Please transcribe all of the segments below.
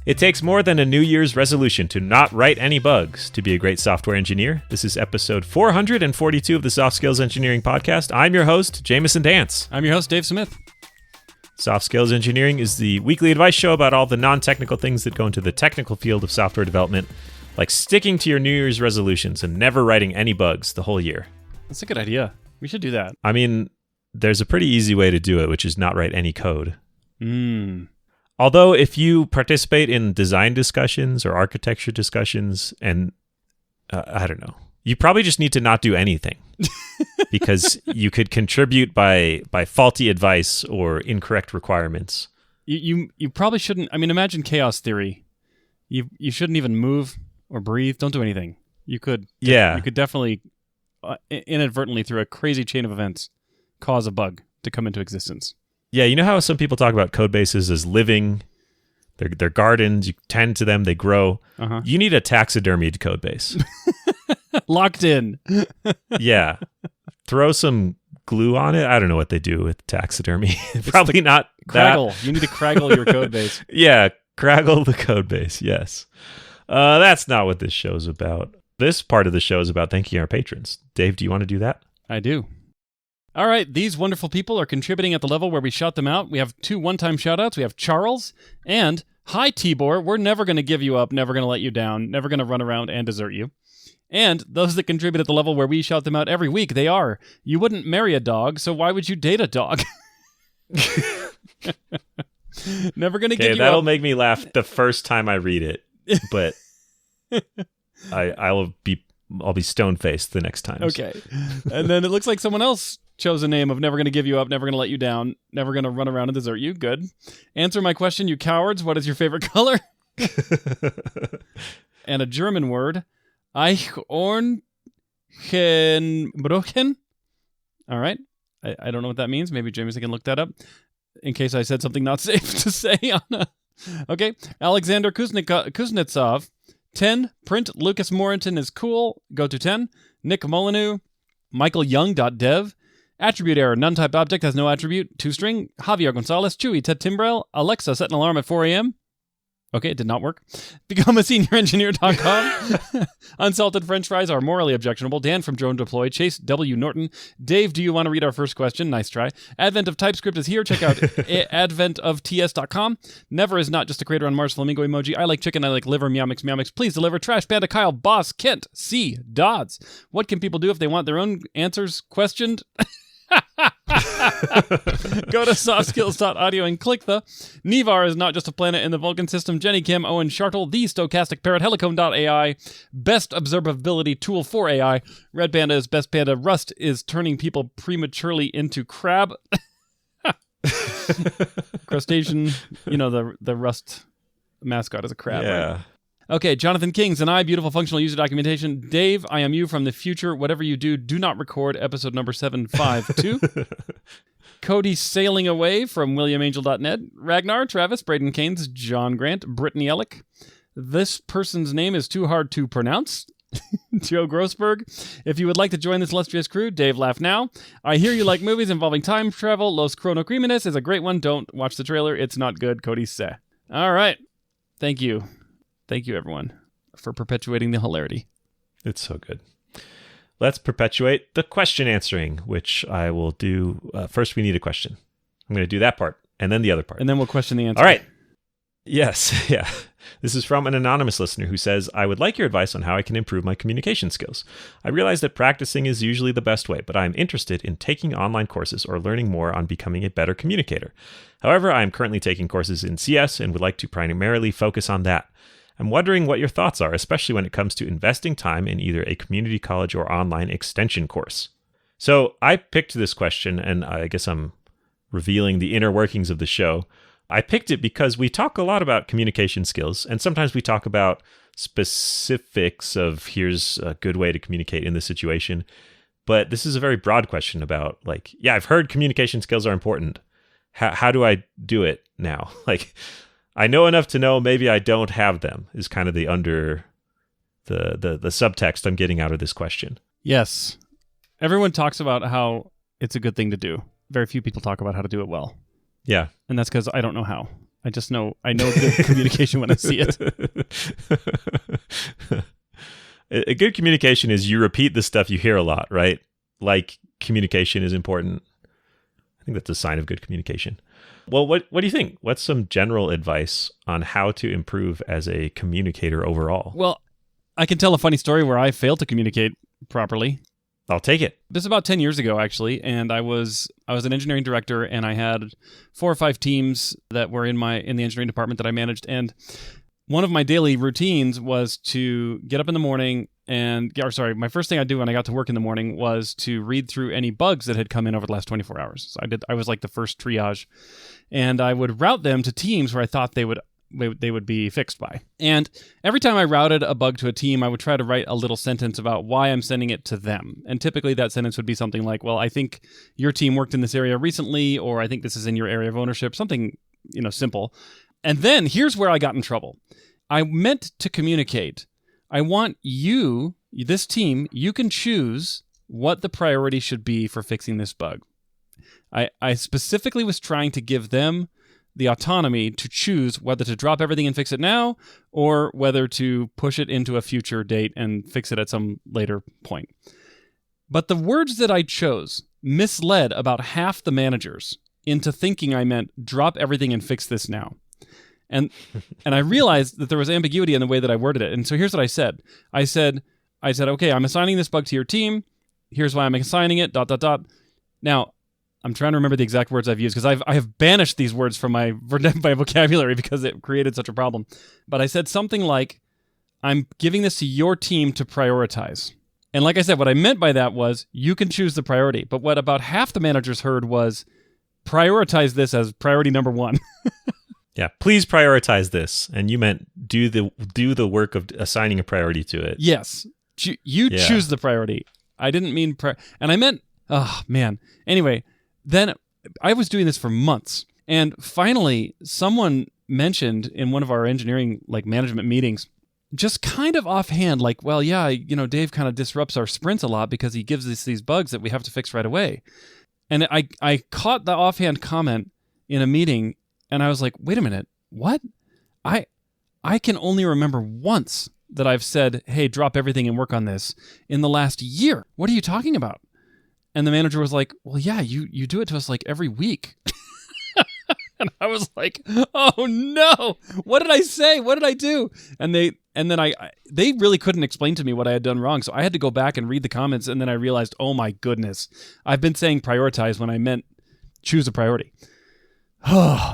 It takes more than a New Year's resolution to not write any bugs to be a great software engineer. This is episode 442 of the Soft Skills Engineering Podcast. I'm your host, Jamison Dance. I'm your host, Dave Smith. Soft Skills Engineering is the weekly advice show about all the non-technical things that go into the technical field of software development, like sticking to your New Year's resolutions and never writing any bugs the whole year. That's a good idea. We should do that. I mean, there's a pretty easy way to do it, which is not write any code. Although, if you participate in design discussions or architecture discussions, and I don't know, you probably just need to not do anything because you could contribute by faulty advice or incorrect requirements. You probably shouldn't. I mean, imagine chaos theory. You shouldn't even move or breathe. Don't do anything. You could. Yeah. You could definitely inadvertently, through a crazy chain of events, cause a bug to come into existence. Yeah, you know how some people talk about code bases as living, they're gardens, you tend to them, they grow. Uh-huh. You need a taxidermied code base. Locked in. Yeah. Throw some glue on it. I don't know what they do with taxidermy. Probably not Craggle. that. You need to craggle your code base. Yeah, craggle the code base, yes. That's not what this show's about. This part of the show is about thanking our patrons. Dave, do you want to do that? I do. All right, these wonderful people are contributing at the level where we shout them out. We have 2 one-time shout-outs. We have Charles and Hi, Tibor. We're never going to give you up, never going to let you down, never going to run around and desert you. And those that contribute at the level where we shout them out every week, they are, you wouldn't marry a dog, so why would you date a dog? Never going to give you that'll up. make me laugh the first time I read it, but I'll be stone-faced the next time. Okay. And then it looks like someone else chose a name of never going to give you up, never going to let you down, never going to run around and desert you. Good. Answer my question, you cowards. What is your favorite color? And a German word, Eichhornchen. All right. I don't know what that means. Maybe Jamison can look that up in case I said something not safe to say. Okay. Alexander Kuznetsov. 10. Print Lucas Morenton is cool. Go to 10. Nick Molyneux. MichaelYoung.dev. Attribute error. None-typed object has no attribute. 2-string. Javier Gonzalez. Chewy. Ted Timbrell. Alexa, set an alarm at 4 a.m. Okay, it did not work. Become a seniorengineer.com. Unsalted french fries are morally objectionable. Dan from Drone Deploy. Chase W. Norton. Dave, do you want to read our first question? Nice try. Advent of TypeScript is here. Check out adventofts.com. Never is not just a crater on Mars. Flamingo emoji. I like chicken. I like liver. Meow mix. Meow mix. Please deliver. Trash Panda Kyle. Boss. Kent. C. Dodds. What can people do if they want their own answers questioned? Go to softskills.audio and click the Nevar is not just a planet in the Vulcan system. Jenny Kim, Owen Shartle, the Stochastic Parrot, Helicone.ai, best observability tool for AI. Red Panda is best panda. Rust is turning people prematurely into crab. Crustacean, the Rust mascot is a crab. Yeah. Right? Okay, Jonathan Kings and I, beautiful functional user documentation. Dave, I am you from the future. Whatever you do, do not record. Episode number 752. Cody Sailing Away from WilliamAngel.net. Ragnar, Travis, Braden Keynes, John Grant, Brittany Ellick. This person's name is too hard to pronounce. Joe Grossberg. If you would like to join this illustrious crew, Dave, laugh now. I hear you like movies involving time travel. Los Chronocriminals is a great one. Don't watch the trailer. It's not good. Cody say. All right. Thank you. Thank you, everyone, for perpetuating the hilarity. It's so good. Let's perpetuate the question answering, which I will do. First, we need a question. I'm going to do that part, and then the other part. And then we'll question the answer. All right. Yes, yeah. This is from an anonymous listener who says, I would like your advice on how I can improve my communication skills. I realize that practicing is usually the best way, but I am interested in taking online courses or learning more on becoming a better communicator. However, I am currently taking courses in CS and would like to primarily focus on that. I'm wondering what your thoughts are, especially when it comes to investing time in either a community college or online extension course. So I picked this question, and I guess I'm revealing the inner workings of the show. I picked it because we talk a lot about communication skills, and sometimes we talk about specifics of here's a good way to communicate in this situation. But this is a very broad question about, I've heard communication skills are important. How do I do it now? I know enough to know maybe I don't have them is kind of the subtext I'm getting out of this question. Yes. Everyone talks about how it's a good thing to do. Very few people talk about how to do it well. Yeah. And that's because I don't know how. I just know good communication when I see it. A good communication is you repeat the stuff you hear a lot, right? Like communication is important. I think that's a sign of good communication. Well, what do you think? What's some general advice on how to improve as a communicator overall? Well, I can tell a funny story where I failed to communicate properly. I'll take it. This is about 10 years ago, actually, and I was an engineering director, and I had 4 or 5 teams that were in the engineering department that I managed, and one of my daily routines was to get up in the morning my first thing I'd do when I got to work in the morning was to read through any bugs that had come in over the last 24 hours. So I was like the first triage, and I would route them to teams where I thought they would be fixed by. And every time I routed a bug to a team, I would try to write a little sentence about why I'm sending it to them. And typically that sentence would be something like, well, I think your team worked in this area recently, or I think this is in your area of ownership, something, simple. And then here's where I got in trouble. I meant to communicate. I want you, this team, you can choose what the priority should be for fixing this bug. I specifically was trying to give them the autonomy to choose whether to drop everything and fix it now, or whether to push it into a future date and fix it at some later point. But the words that I chose misled about half the managers into thinking I meant drop everything and fix this now. And I realized that there was ambiguity in the way that I worded it. And so here's what I said. I said, okay, I'm assigning this bug to your team. Here's why I'm assigning it, ... Now, I'm trying to remember the exact words I've used because I have banished these words from my vocabulary because it created such a problem. But I said something like, I'm giving this to your team to prioritize. And like I said, what I meant by that was you can choose the priority. But what about half the managers heard was prioritize this as priority number 1. Yeah, please prioritize this. And you meant do the work of assigning a priority to it. Yes. You choose the priority. I didn't mean and I meant, oh man. Anyway, then I was doing this for months. And finally, someone mentioned in one of our engineering management meetings, just kind of offhand, like, well, yeah, Dave kind of disrupts our sprints a lot because he gives us these bugs that we have to fix right away. And I caught the offhand comment in a meeting, and I was like, wait a minute, what? I can only remember once that I've said, hey, drop everything and work on this in the last year. What are you talking about? And the manager was like, well, yeah, you do it to us every week. And I was like, oh no, what did I say? What did I do? And they really couldn't explain to me what I had done wrong. So I had to go back and read the comments. And then I realized, oh my goodness, I've been saying prioritize when I meant choose a priority.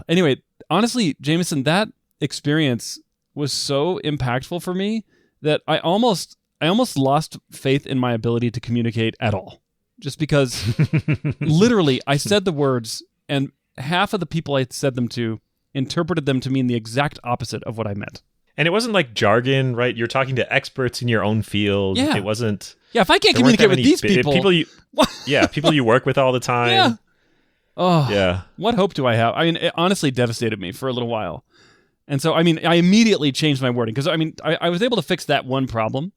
Anyway, honestly, Jamison, that experience was so impactful for me that I almost lost faith in my ability to communicate at all. Just because literally I said the words and half of the people I said them to interpreted them to mean the exact opposite of what I meant. And it wasn't like jargon, right? You're talking to experts in your own field. Yeah. It wasn't... Yeah, if I can't communicate with these people... people you work with all the time. Yeah. Oh, yeah. What hope do I have? I mean, it honestly devastated me for a little while. And so, I immediately changed my wording because, I was able to fix that one problem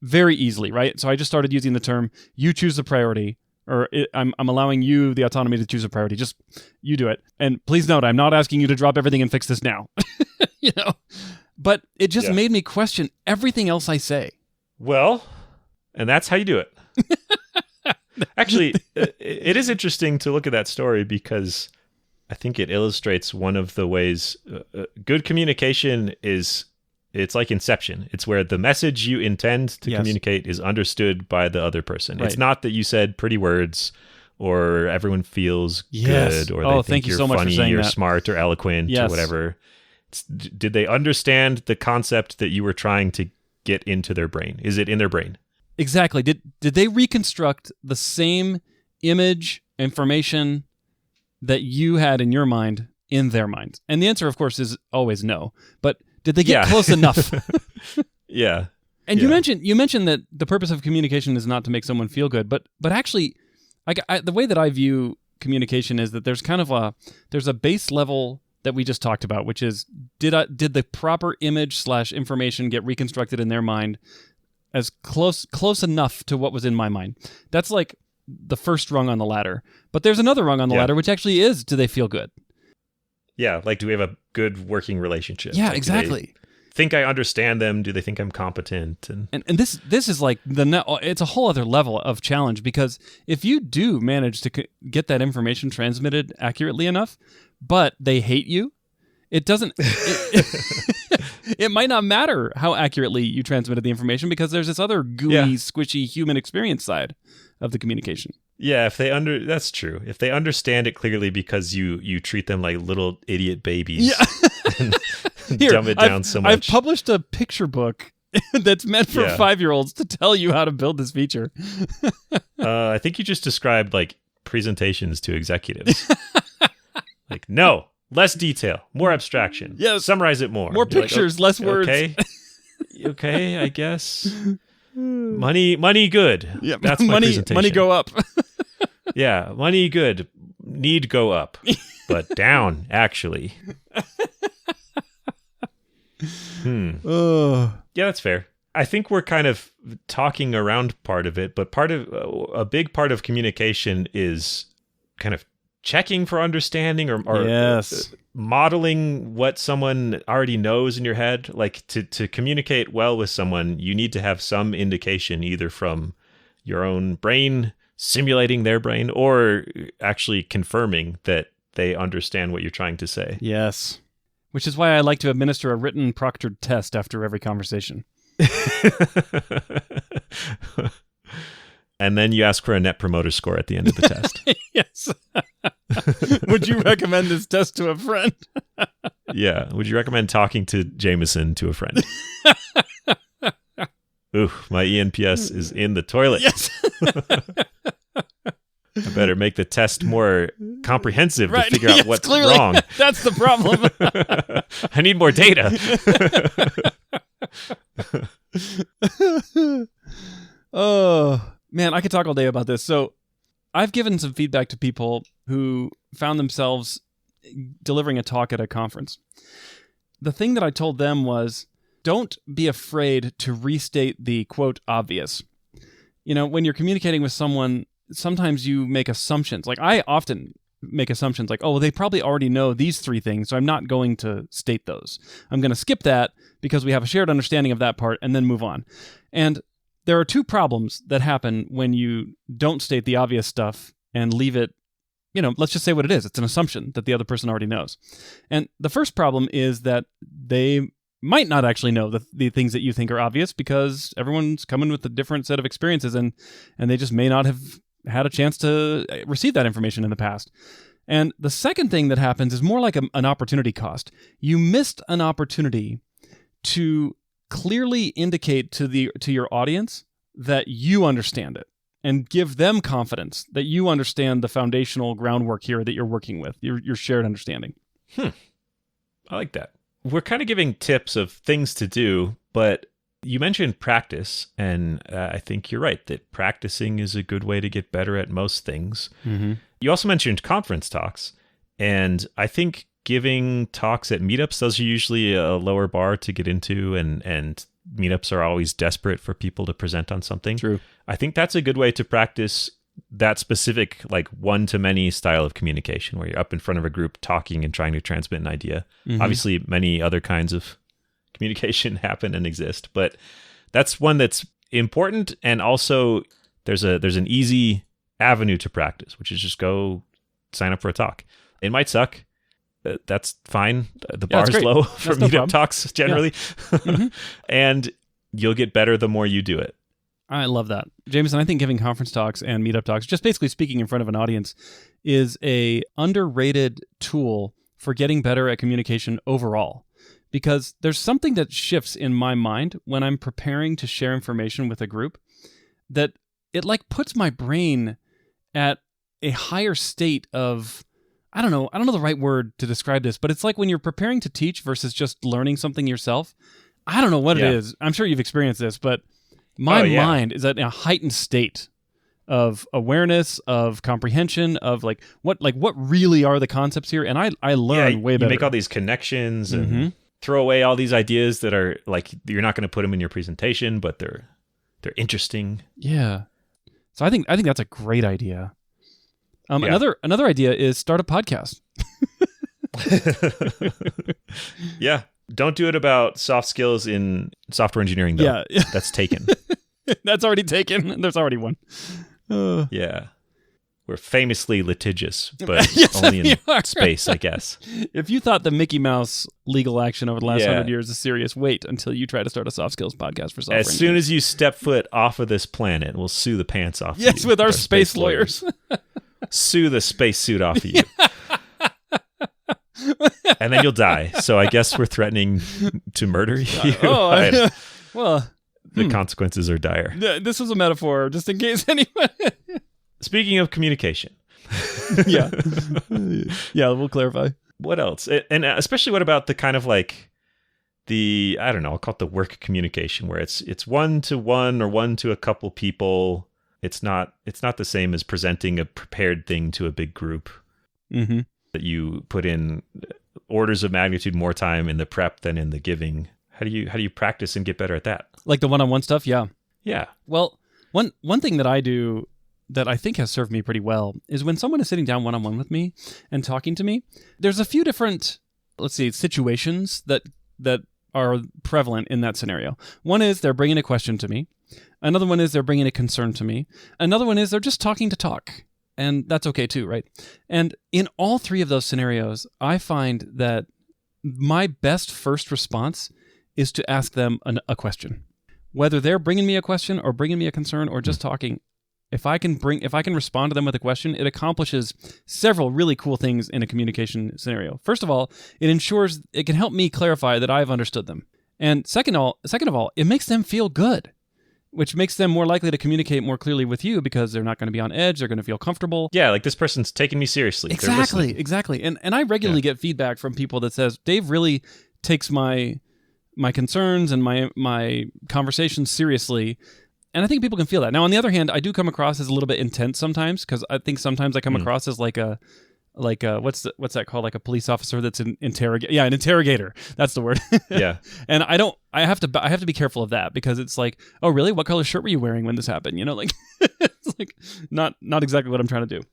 very easily, right? So I just started using the term, you choose the priority, or I'm allowing you the autonomy to choose a priority. Just, you do it. And please note, I'm not asking you to drop everything and fix this now. But it just made me question everything else I say. Well, and that's how you do it. Actually, it is interesting to look at that story because I think it illustrates one of the ways good communication is. It's like Inception. It's where the message you intend to communicate is understood by the other person. Right. It's not that you said pretty words or everyone feels good or they think you're funny or smart or eloquent or whatever. Did they understand the concept that you were trying to get into their brain? Is it in their brain? Exactly. Did they reconstruct the same image, information that you had in your mind in their mind? And the answer, of course, is always no. But did they get close enough? Yeah. And you mentioned that the purpose of communication is not to make someone feel good, but actually, the way that I view communication is that there's kind of there's a base level that we just talked about, which is did the proper image / information get reconstructed in their mind as close enough to what was in my mind? That's like the first rung on the ladder. But there's another rung on the ladder, which actually is, do they feel good? Yeah, like, do we have a good working relationship? Yeah, Like, exactly. do they think I understand them? Do they think I'm competent? And And this is like it's a whole other level of challenge, because if you do manage to get that information transmitted accurately enough, but they hate you, it doesn't. It might not matter how accurately you transmitted the information, because there's this other gooey, squishy human experience side of the communication. yeah, that's true. If they understand it clearly because you treat them like little idiot babies, and dumb it down so much. I've published a picture book that's meant for 5-year-olds to tell you how to build this feature. I think you just described like presentations to executives. Like, no, less detail, more abstraction. Yeah, summarize it more. More pictures, less words. Okay, I guess. Money good. Yeah, that's my presentation. Money go up. Yeah, money good. Need go up, but down actually. Yeah, that's fair. I think we're kind of talking around part of it, but a big part of communication is kind of checking for understanding or modeling what someone already knows in your head. Like, to communicate well with someone, you need to have some indication either from your own brain simulating their brain or actually confirming that they understand what you're trying to say. Yes. Which is why I like to administer a written proctored test after every conversation. And then you ask for a net promoter score at the end of the test. Yes. Would you recommend this test to a friend? Yeah. Would you recommend talking to Jamison to a friend? Ooh, my ENPS is in the toilet. Yes. I better make the test more comprehensive to figure out what's clearly wrong. That's the problem. I need more data. Oh, man, I could talk all day about this. So I've given some feedback to people who found themselves delivering a talk at a conference. The thing that I told them was, don't be afraid to restate the, quote, obvious. You know, when you're communicating with someone, sometimes you make assumptions. Like, I often make assumptions like, oh, well, they probably already know these 3 things, so I'm not going to state those. I'm going to skip that because we have a shared understanding of that part and then move on. And there are 2 problems that happen when you don't state the obvious stuff and leave it, let's just say what it is. It's an assumption that the other person already knows. And the first problem is that they might not actually know the things that you think are obvious, because everyone's coming with a different set of experiences, and they just may not have had a chance to receive that information in the past. And the second thing that happens is more like an opportunity cost. You missed an opportunity to clearly indicate to your audience that you understand it, and give them confidence that you understand the foundational groundwork here that you're working with, your shared understanding. I like that. We're kind of giving tips of things to do, but you mentioned practice, and I think you're right that practicing is a good way to get better at most things. Mm-hmm. You also mentioned conference talks, and I think giving talks at meetups, those are usually a lower bar to get into, and meetups are always desperate for people to present on something. True. I think that's a good way to practice that specific, like, one-to-many style of communication, where you're up in front of a group talking and trying to transmit an idea. Mm-hmm. Obviously, many other kinds of communication happen and exist, but that's one that's important. And also, there's an easy avenue to practice, which is just go sign up for a talk. It might suck. That's fine. The bar is low for meetup talks generally. Yeah. Mm-hmm. And you'll get better the more you do it. I love that. Jamison, I think giving conference talks and meetup talks, just basically speaking in front of an audience, is a underrated tool for getting better at communication overall. Because there's something that shifts in my mind when I'm preparing to share information with a group, that it like puts my brain at a higher state of, I don't know the right word to describe this, but it's like when you're preparing to teach versus just learning something yourself. I don't know what it is. I'm sure you've experienced this, but my mind is at a heightened state of awareness, of comprehension, of what really are the concepts here, and I learn way better. You make all these connections and throw away all these ideas that are like, you're not going to put them in your presentation, but they're interesting. Yeah. So I think that's a great idea. Another idea is start a podcast. Yeah. Don't do it about soft skills in software engineering, though. Yeah. That's taken. That's already taken. There's already one. Yeah. We're famously litigious, but Yes, only we in are. space, I guess. If you thought the Mickey Mouse legal action over the last Yeah. 100 years is serious, wait until you try to start a soft skills podcast for software As soon as you step foot off of this planet, we'll sue the pants off you. Yes, with our space lawyers. Sue the spacesuit off of you. And then you'll die. So I guess we're threatening to murder you. Well, the consequences are dire. this was a metaphor, just in case anyone... Speaking of communication. Yeah. Yeah, we'll clarify. What else? And especially what about the kind of like the, I don't know, I'll call it the work communication, where it's one-to-one or one to a couple people. It's not the same as presenting a prepared thing to a big group. Mm-hmm. That you put in orders of magnitude more time in the prep than in the giving. How do you practice and get better at that? Like the one-on-one stuff? Yeah. Yeah. Well, one thing that I do that I think has served me pretty well is when someone is sitting down one-on-one with me and talking to me, there's a few different, situations that are prevalent in that scenario. One is they're bringing a question to me. Another one is they're bringing a concern to me. Another one is they're just talking to talk. And that's okay too, right? And in all three of those scenarios, I find that my best first response is to ask them a question. Whether they're bringing me a question or bringing me a concern or just talking, if I can respond to them with a question, it accomplishes several really cool things in a communication scenario. First of all, it can help me clarify that I've understood them. And second of all, it makes them feel good, which makes them more likely to communicate more clearly with you because they're not going to be on edge. They're going to feel comfortable. Yeah, like this person's taking me seriously. Exactly. And I regularly get feedback from people that says, Dave really takes my concerns and my conversations seriously. And I think people can feel that. Now, on the other hand, I do come across as a little bit intense sometimes because I think sometimes I come across as like a what's that called? Like a police officer that's an interrogator. Yeah, an interrogator. That's the word. Yeah. And I have to be careful of that because it's like, oh really? What color shirt were you wearing when this happened? It's like not exactly what I'm trying to do.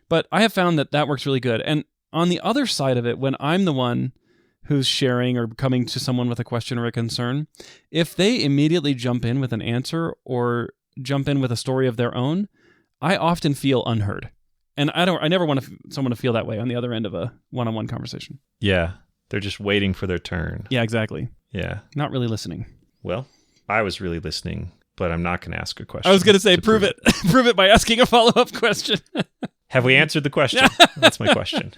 But I have found that works really good. And on the other side of it, when I'm the one who's sharing or coming to someone with a question or a concern, if they immediately jump in with an answer or jump in with a story of their own, I often feel unheard. And I never want someone to feel that way on the other end of a one-on-one conversation. Yeah. They're just waiting for their turn. Yeah, exactly. Yeah. Not really listening. Well, I was really listening, but I'm not going to ask a question. I was going to say, prove it. Prove it by asking a follow-up question. Have we answered the question? That's my question.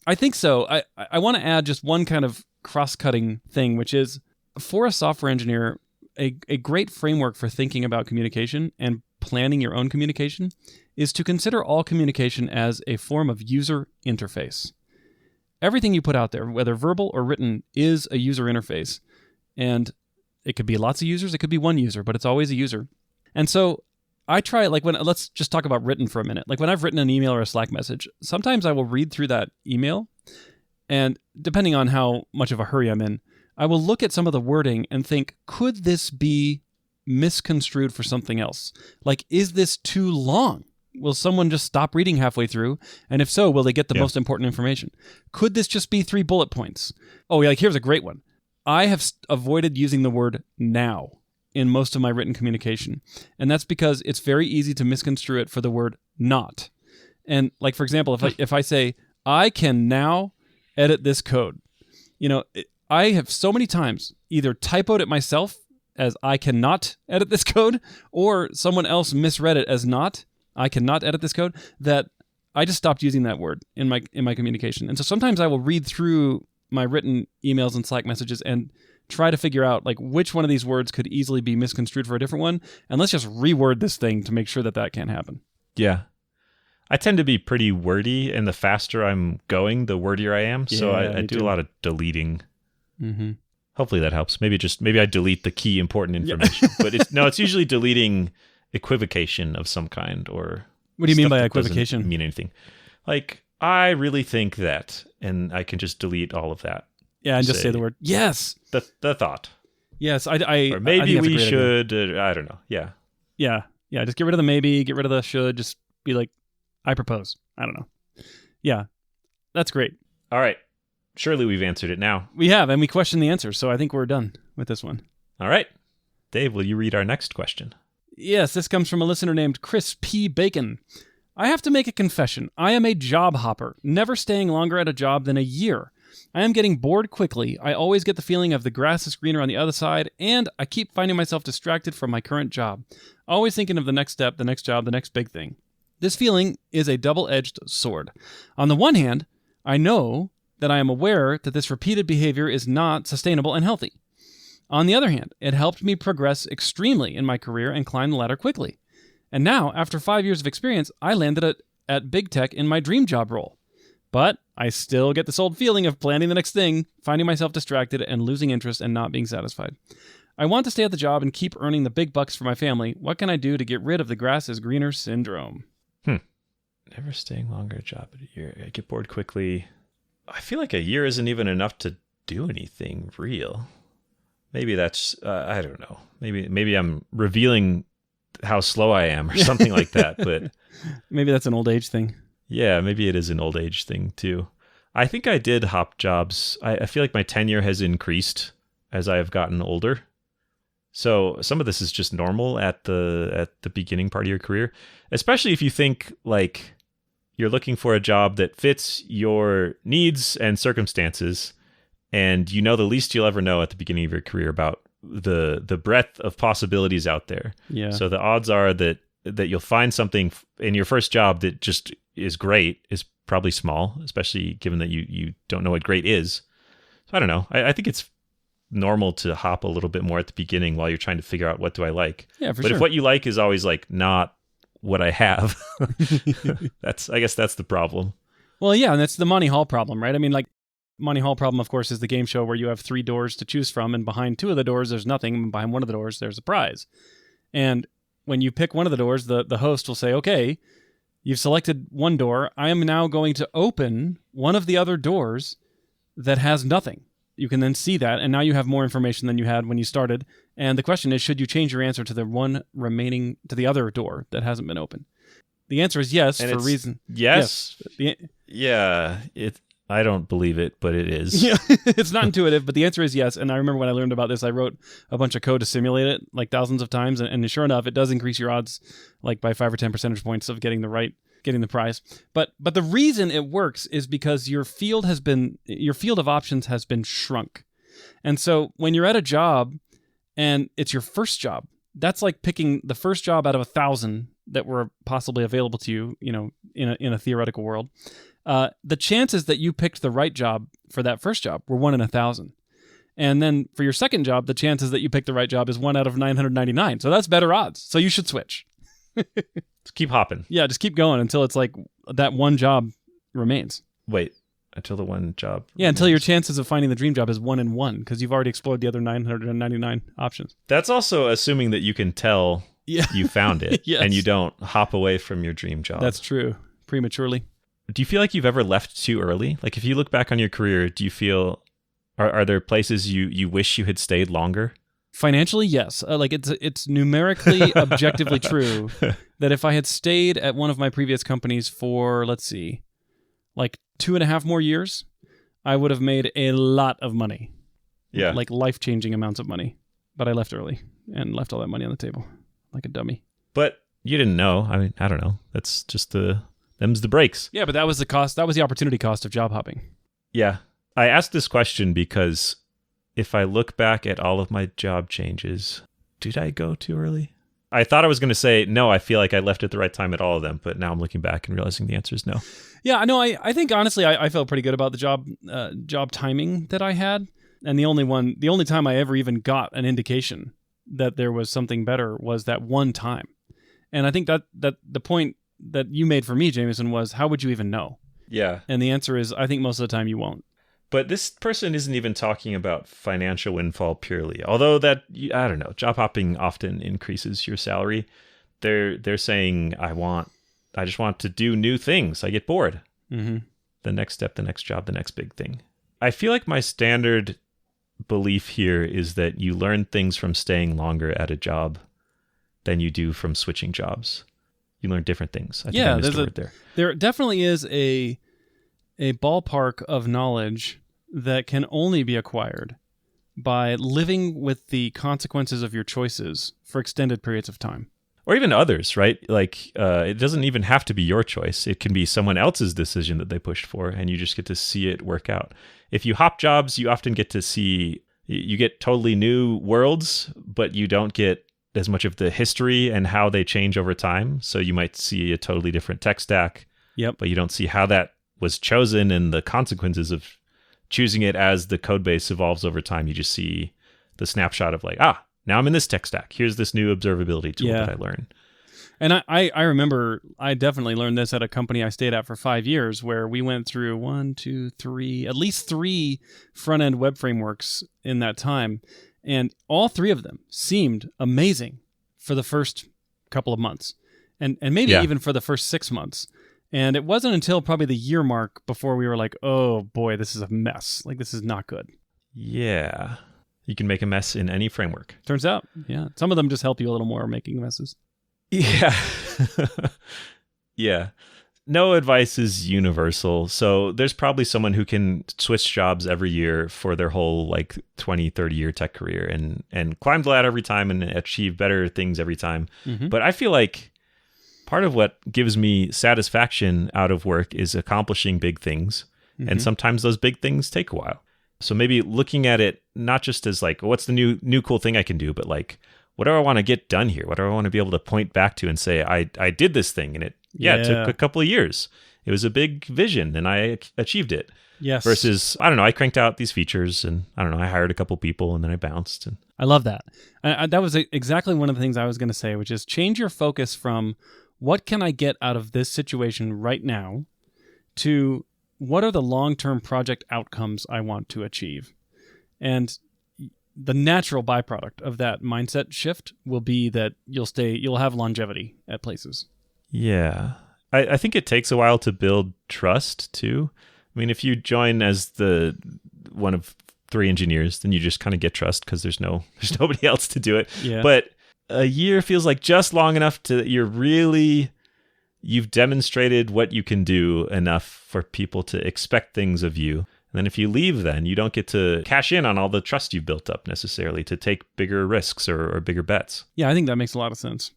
I think so. I want to add just one kind of cross-cutting thing, which is for a software engineer, a great framework for thinking about communication and planning your own communication is to consider all communication as a form of user interface. Everything you put out there, whether verbal or written, is a user interface. And it could be lots of users, it could be one user, but it's always a user. And so I try, let's just talk about written for a minute. Like when I've written an email or a Slack message, sometimes I will read through that email, and depending on how much of a hurry I'm in, I will look at some of the wording and think, could this be misconstrued for something else? Like, is this too long? Will someone just stop reading halfway through? And if so, will they get the most important information? Could this just be 3 bullet points? Oh, yeah, here's a great one. I have avoided using the word now in most of my written communication. And that's because it's very easy to misconstrue it for the word not. And like, for example, if I say, I can now edit this code, I have so many times either typoed it myself as I cannot edit this code, or someone else misread it as not, I cannot edit this code, that I just stopped using that word in my communication. And so sometimes I will read through my written emails and Slack messages and try to figure out like which one of these words could easily be misconstrued for a different one, and let's just reword this thing to make sure that can't happen. Yeah. I tend to be pretty wordy, and the faster I'm going, the wordier I am. So I do a lot of deleting. Mm-hmm. Hopefully that helps. Maybe I delete the key important information. But it's usually deleting equivocation of some kind, or what do you mean by equivocation? Doesn't mean anything. Like, I really think that, and I can just delete all of that. Yeah, and just say the word yes. The thought. Yes, or maybe we should. I don't know. Yeah. Yeah. Just get rid of the maybe. Get rid of the should. Just be like, I propose. I don't know. Yeah, that's great. All right. Surely we've answered it now. We have, and we questioned the answer, so I think we're done with this one. All right. Dave, will you read our next question? Yes, this comes from a listener named Chris P. Bacon. I have to make a confession. I am a job hopper, never staying longer at a job than a year. I am getting bored quickly. I always get the feeling of the grass is greener on the other side, and I keep finding myself distracted from my current job. Always thinking of the next step, the next job, the next big thing. This feeling is a double-edged sword. On the one hand, I know that I am aware that this repeated behavior is not sustainable and healthy. On the other hand, it helped me progress extremely in my career and climb the ladder quickly. And now, after 5 years of experience, I landed at big tech in my dream job role. But I still get this old feeling of planning the next thing, finding myself distracted and losing interest and not being satisfied. I want to stay at the job and keep earning the big bucks for my family. What can I do to get rid of the grass is greener syndrome? Never staying longer at a job at a year. I get bored quickly. I feel like a year isn't even enough to do anything real. Maybe that's, I don't know. Maybe I'm revealing how slow I am or something like that. But maybe that's an old age thing. Yeah, maybe it is an old age thing too. I think I did hop jobs. I feel like my tenure has increased as I have gotten older. So some of this is just normal at the beginning part of your career, especially if you think like you're looking for a job that fits your needs and circumstances, and you know the least you'll ever know at the beginning of your career about the breadth of possibilities out there. Yeah. So the odds are that you'll find something in your first job that just is great is probably small, especially given that you don't know what great is. So I don't know. I think it's normal to hop a little bit more at the beginning while you're trying to figure out what do I like. Yeah, for but sure. If what you like is always like not what I have, I guess that's the problem. Well, yeah, and that's the Monty Hall problem, right? I mean, like, Monty Hall problem, of course, is the game show where you have 3 doors to choose from, and behind 2 of the doors, there's nothing, and behind one of the doors, there's a prize. And when you pick one of the doors, the host will say, okay, you've selected one door. I am now going to open one of the other doors that has nothing. You can then see that, and now you have more information than you had when you started. And the question is, should you change your answer to the one remaining, to the other door that hasn't been opened? The answer is yes, and for a reason. Yes. Yeah. I don't believe it, but it is. Yeah, it's not intuitive, but the answer is yes. And I remember when I learned about this, I wrote a bunch of code to simulate it like thousands of times. And sure enough, it does increase your odds like by 5 or 10 percentage points of getting the prize. But the reason it works is because your field of options has been shrunk. And so when you're at a job and it's your first job, that's like picking the first job out of 1,000 that were possibly available to you, in a theoretical world. The chances that you picked the right job for that first job were 1 in 1,000. And then for your second job, the chances that you picked the right job is 1 out of 999. So that's better odds. So you should switch. Just keep hopping. Yeah, just keep going until it's like that one job remains. Wait, until the one job Yeah, until your chances of finding the dream job is 1 in 1 because you've already explored the other 999 options. That's also assuming that you can tell you found it Yes. and you don't hop away from your dream job. That's true. Prematurely. Do you feel like you've ever left too early? Like if you look back on your career, do you feel, are there places you wish you had stayed longer? Financially, yes. It's numerically, objectively true that if I had stayed at one of my previous companies for, let's see, like 2.5 more years, I would have made a lot of money. Yeah. Like life-changing amounts of money. But I left early and left all that money on the table like a dummy. But you didn't know. I mean, I don't know. That's just them's the breaks. Yeah, but that was the cost. That was the opportunity cost of job hopping. Yeah. I asked this question because if I look back at all of my job changes, did I go too early? I thought I was going to say, no, I feel like I left at the right time at all of them, but now I'm looking back and realizing the answer is no. Yeah, no, I think honestly, I felt pretty good about the job timing that I had. And the only time I ever even got an indication that there was something better was that one time. And I think that the point that you made for me, Jamison, was how would you even know? Yeah. And the answer is, I think most of the time you won't. But this person isn't even talking about financial windfall purely. Although that, I don't know, job hopping often increases your salary. They're saying, I just want to do new things. I get bored. Mm-hmm. The next step, the next job, the next big thing. I feel like my standard belief here is that you learn things from staying longer at a job than you do from switching jobs. You learn different things. I think I missed a word there. There definitely is a ballpark of knowledge that can only be acquired by living with the consequences of your choices for extended periods of time. Or even others, right? Like, it doesn't even have to be your choice. It can be someone else's decision that they pushed for, and you just get to see it work out. If you hop jobs, you often get to see, you get totally new worlds, but you don't get as much of the history and how they change over time. So you might see a totally different tech stack, but you don't see how that was chosen and the consequences of choosing it as the code base evolves over time. You just see the snapshot of like, now I'm in this tech stack. Here's this new observability tool that I learned. And I remember I definitely learned this at a company I stayed at for 5 years, where we went through at least three front-end web frameworks in that time. And all three of them seemed amazing for the first couple of months, and maybe even for the first 6 months. And it wasn't until probably the year mark before we were like, oh boy, this is a mess. Like, this is not good. Yeah. You can make a mess in any framework. Turns out, yeah. Some of them just help you a little more making messes. Yeah. Yeah. No advice is universal. So there's probably someone who can switch jobs every year for their whole like 20, 30-year tech career and climb the ladder every time and achieve better things every time. Mm-hmm. But I feel like part of what gives me satisfaction out of work is accomplishing big things. Mm-hmm. And sometimes those big things take a while. So maybe looking at it not just as like, what's the new cool thing I can do, but like, what do I want to get done here? What do I want to be able to point back to and say, I did this thing, and it took a couple of years. It was a big vision and I achieved it. Yes. Versus, I don't know, I cranked out these features and I don't know, I hired a couple people and then I bounced. And I love that. That was exactly one of the things I was going to say, which is change your focus from what can I get out of this situation right now to what are the long-term project outcomes I want to achieve. And the natural byproduct of that mindset shift will be that you'll have longevity at places. Yeah. I think it takes a while to build trust too. I mean, if you join as the one of 3 engineers, then you just kind of get trust because there's nobody else to do it. Yeah. But a year feels like just long enough to you've demonstrated what you can do enough for people to expect things of you. And then if you leave, then you don't get to cash in on all the trust you've built up necessarily to take bigger risks or bigger bets. Yeah, I think that makes a lot of sense.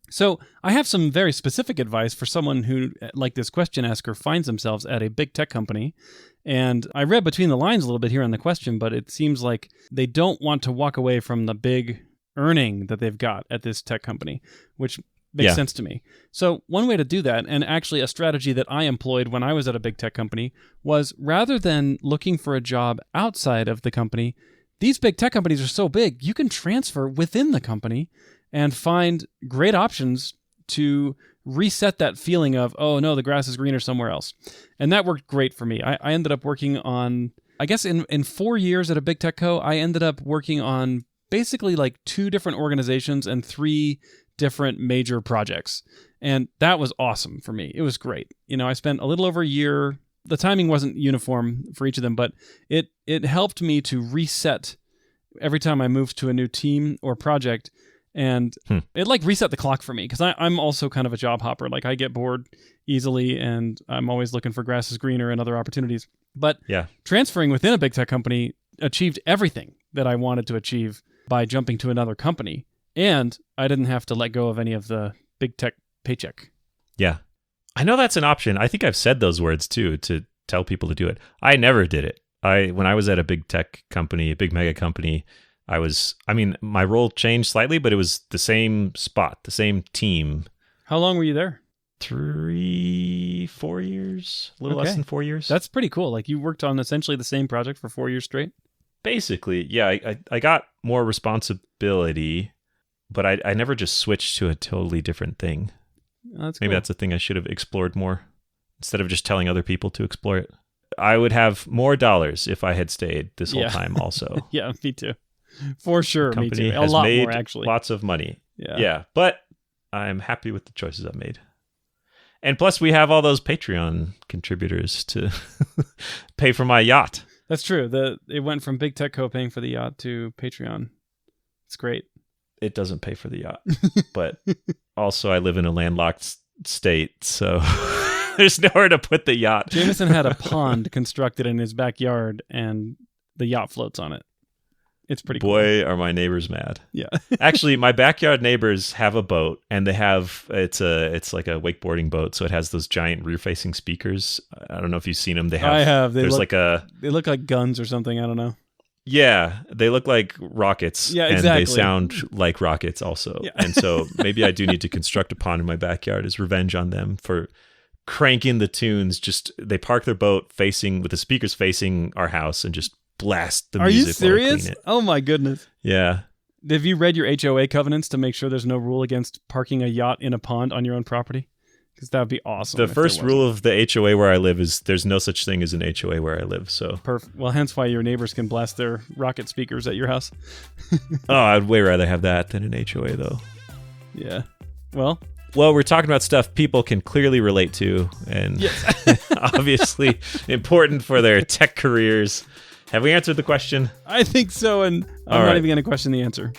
So I have some very specific advice for someone who, like this question asker, finds themselves at a big tech company. And I read between the lines a little bit here on the question, but it seems like they don't want to walk away from the big earning that they've got at this tech company, which makes sense to me. So one way to do that, and actually a strategy that I employed when I was at a big tech company, was rather than looking for a job outside of the company, these big tech companies are so big, you can transfer within the company and find great options to reset that feeling of, oh no, the grass is greener somewhere else. And that worked great for me. I ended up working on, I guess in 4 years at a big tech co, I ended up working on basically like 2 different organizations and 3 different major projects. And that was awesome for me. It was great. I spent a little over a year. The timing wasn't uniform for each of them, but it helped me to reset every time I moved to a new team or project. And it like reset the clock for me because I'm also kind of a job hopper. Like I get bored easily and I'm always looking for grass is greener and other opportunities. But transferring within a big tech company achieved everything that I wanted to achieve by jumping to another company. And I didn't have to let go of any of the big tech paycheck. Yeah. I know that's an option. I think I've said those words too, to tell people to do it. I never did it. When I was at a big tech company, a big mega company, my role changed slightly, but it was the same spot, the same team. How long were you there? 3, 4 years, a little less than 4 years. That's pretty cool. Like you worked on essentially the same project for 4 years straight? Basically, yeah. I got more responsibility, but I never just switched to a totally different thing. Maybe that's a thing I should have explored more instead of just telling other people to explore it. I would have more dollars if I had stayed this whole time also. Yeah, me too. For sure, me too. A lot more, actually. Lots of money. Yeah. But I'm happy with the choices I've made. And plus, we have all those Patreon contributors to pay for my yacht. That's true. It went from Big Tech Co. paying for the yacht to Patreon. It's great. It doesn't pay for the yacht. But also, I live in a landlocked state, so... There's nowhere to put the yacht. Jamison had a pond constructed in his backyard, and the yacht floats on it. It's pretty cool. Boy, are my neighbors mad. Yeah. Actually, my backyard neighbors have a boat, and they have it's like a wakeboarding boat, so it has those giant rear-facing speakers. I don't know if you've seen them. I have. They look like guns or something. I don't know. Yeah, they look like rockets. Yeah, exactly. And they sound like rockets also. Yeah. And so maybe I do need to construct a pond in my backyard as revenge on them for cranking the tunes. Just they park their boat with the speakers facing our house and just blast the music. Are you while I serious? clean it. Oh my goodness. Yeah. Have you read your HOA covenants to make sure there's no rule against parking a yacht in a pond on your own property? Because that would be awesome. The first rule of the HOA where I live is there's no such thing as an HOA where I live. So perfect. Well, hence why your neighbors can blast their rocket speakers at your house. Oh, I'd way rather have that than an HOA, though. Yeah. Well, we're talking about stuff people can clearly relate to, and yes. Obviously important for their tech careers. Have we answered the question? I think so, and I'm not even going to question the answer.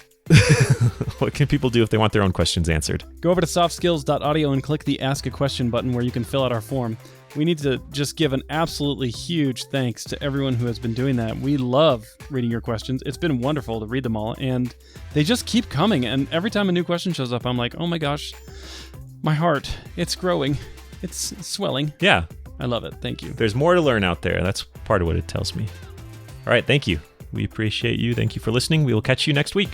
What can people do if they want their own questions answered? Go over to softskills.audio and click the Ask a Question button where you can fill out our form. We need to just give an absolutely huge thanks to everyone who has been doing that. We love reading your questions. It's been wonderful to read them all, and they just keep coming. And every time a new question shows up, I'm like, oh my gosh, my heart, it's growing. It's swelling. Yeah. I love it. Thank you. There's more to learn out there. That's part of what it tells me. All right, thank you. We appreciate you. Thank you for listening. We will catch you next week.